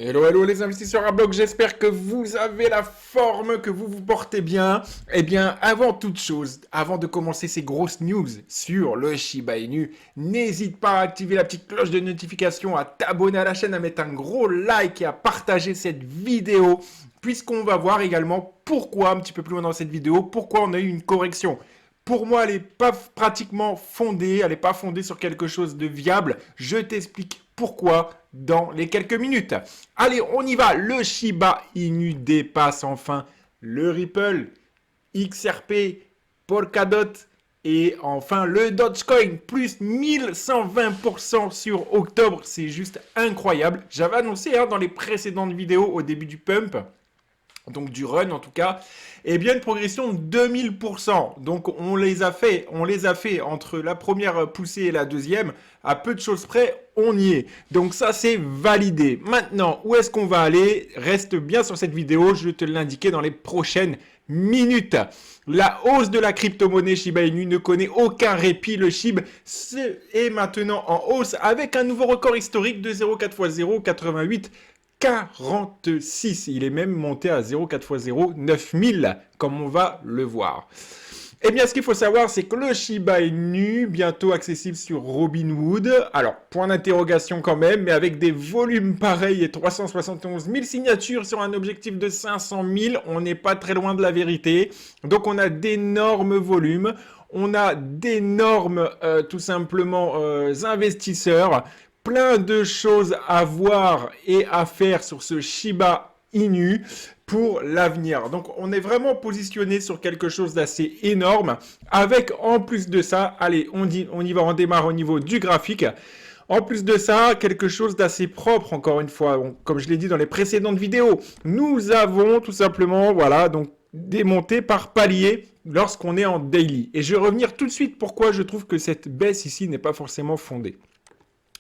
Hello, hello les investisseurs à bloc, j'espère que vous avez la forme, que vous vous portez bien. Eh bien, avant toute chose, avant de commencer ces grosses news sur le Shiba Inu, n'hésite pas à activer la petite cloche de notification, à t'abonner à la chaîne, à mettre un gros like et à partager cette vidéo, puisqu'on va voir également pourquoi, un petit peu plus loin dans cette vidéo, pourquoi on a eu une correction. Pour moi, elle n'est pas pratiquement fondée, elle n'est pas fondée sur quelque chose de viable. Je t'explique pourquoi dans les quelques minutes. Allez, on y va. Le Shiba Inu dépasse enfin le Ripple, XRP, Polkadot et enfin le Dogecoin. Plus 1120% sur octobre. C'est juste incroyable. J'avais annoncé dans les précédentes vidéos au début du pump, donc du run en tout cas, et bien une progression de 2000%. Donc on les a fait entre la première poussée et la deuxième, à peu de choses près, on y est. Donc ça c'est validé. Maintenant, où est-ce qu'on va aller? Reste bien sur cette vidéo, je vais te l'indiquer dans les prochaines minutes. La hausse de la crypto-monnaie Shiba Inu ne connaît aucun répit. Le SHIB est maintenant en hausse avec un nouveau record historique de 0,4 x 0,88. 46. Il est même monté à 0,4 x 0, 9000, comme on va le voir. Eh bien, ce qu'il faut savoir, c'est que le Shiba Inu, bientôt accessible sur Robinhood. Alors, point d'interrogation quand même, mais avec des volumes pareils et 371 000 signatures sur un objectif de 500 000, on n'est pas très loin de la vérité. Donc, on a d'énormes volumes. On a d'énormes, tout simplement, investisseurs. Plein de choses à voir et à faire sur ce Shiba Inu pour l'avenir. Donc on est vraiment positionné sur quelque chose d'assez énorme avec en plus de ça, allez on y va, on démarre au niveau du graphique. En plus de ça, quelque chose d'assez propre encore une fois, comme je l'ai dit dans les précédentes vidéos. Nous avons tout simplement, voilà, donc démonté par palier lorsqu'on est en daily. Et je vais revenir tout de suite pourquoi je trouve que cette baisse ici n'est pas forcément fondée.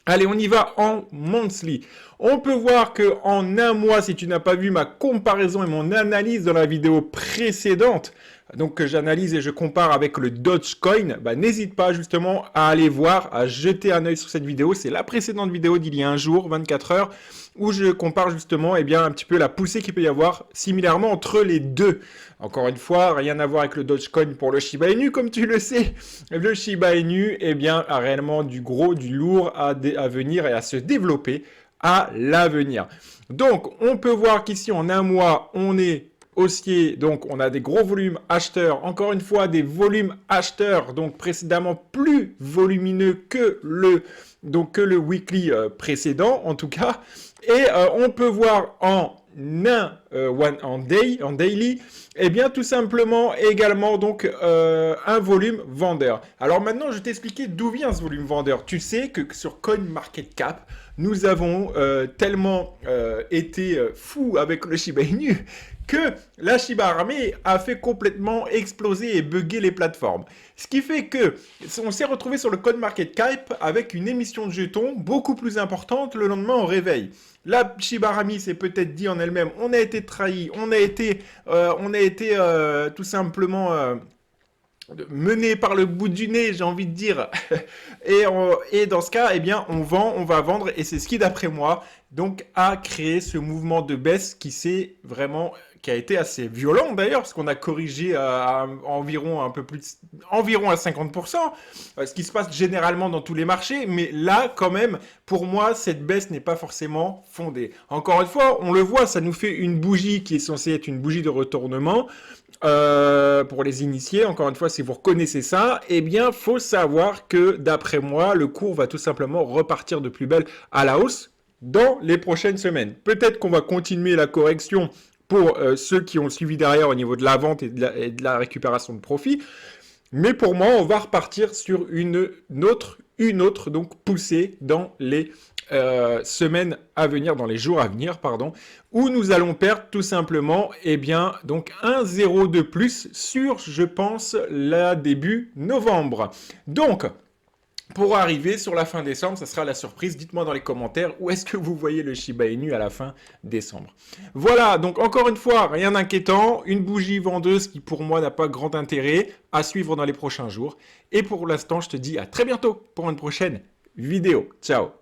Allez, on y va en monthly. On peut voir que en un mois, si tu n'as pas vu ma comparaison et mon analyse dans la vidéo précédente, donc que j'analyse et je compare avec le Dogecoin, n'hésite pas justement à aller voir, à jeter un œil sur cette vidéo. C'est la précédente vidéo d'il y a un jour, 24 heures, où je compare justement un petit peu la poussée qu'il peut y avoir similairement entre les deux. Encore une fois, rien à voir avec le Dogecoin pour le Shiba Inu, comme tu le sais. Le Shiba Inu a réellement du gros, du lourd à venir et à se développer à l'avenir. Donc, on peut voir qu'ici, en un mois, on est haussier, donc on a des gros volumes acheteurs, encore une fois des volumes acheteurs, donc précédemment plus volumineux que le weekly précédent en tout cas, et on peut voir en daily, et bien tout simplement également donc un volume vendeur. Alors maintenant je vais t'expliquer d'où vient ce volume vendeur. Tu sais que sur CoinMarketCap, nous avons tellement été fous avec le Shiba Inu que la Shiba Army a fait complètement exploser et bugger les plateformes. Ce qui fait que on s'est retrouvé sur le CoinMarketCap avec une émission de jetons beaucoup plus importante le lendemain au réveil. La Shiba Army s'est peut-être dit en elle-même, on a été trahi, on a été tout simplement mené par le bout du nez, j'ai envie de dire. et dans ce cas, eh bien, on va vendre, et c'est ce qui, d'après moi, donc, a créé ce mouvement de baisse qui a été assez violent d'ailleurs, parce qu'on a corrigé à environ à 50%, ce qui se passe généralement dans tous les marchés, mais là, quand même, pour moi, cette baisse n'est pas forcément fondée. Encore une fois, on le voit, ça nous fait une bougie qui est censée être une bougie de retournement. Pour les initiés, encore une fois, si vous reconnaissez ça, eh bien, faut savoir que, d'après moi, le cours va tout simplement repartir de plus belle à la hausse dans les prochaines semaines. Peut-être qu'on va continuer la correction pour ceux qui ont suivi derrière au niveau de la vente et de la récupération de profit. Mais pour moi, on va repartir sur une autre donc poussée dans les semaines à venir, dans les jours à venir, pardon, où nous allons perdre tout simplement, donc un 0 de plus sur, je pense, la début novembre. Donc, pour arriver sur la fin décembre, ça sera la surprise. Dites-moi dans les commentaires où est-ce que vous voyez le Shiba Inu à la fin décembre. Voilà, donc encore une fois, rien d'inquiétant. Une bougie vendeuse qui pour moi n'a pas grand intérêt à suivre dans les prochains jours. Et pour l'instant, je te dis à très bientôt pour une prochaine vidéo. Ciao!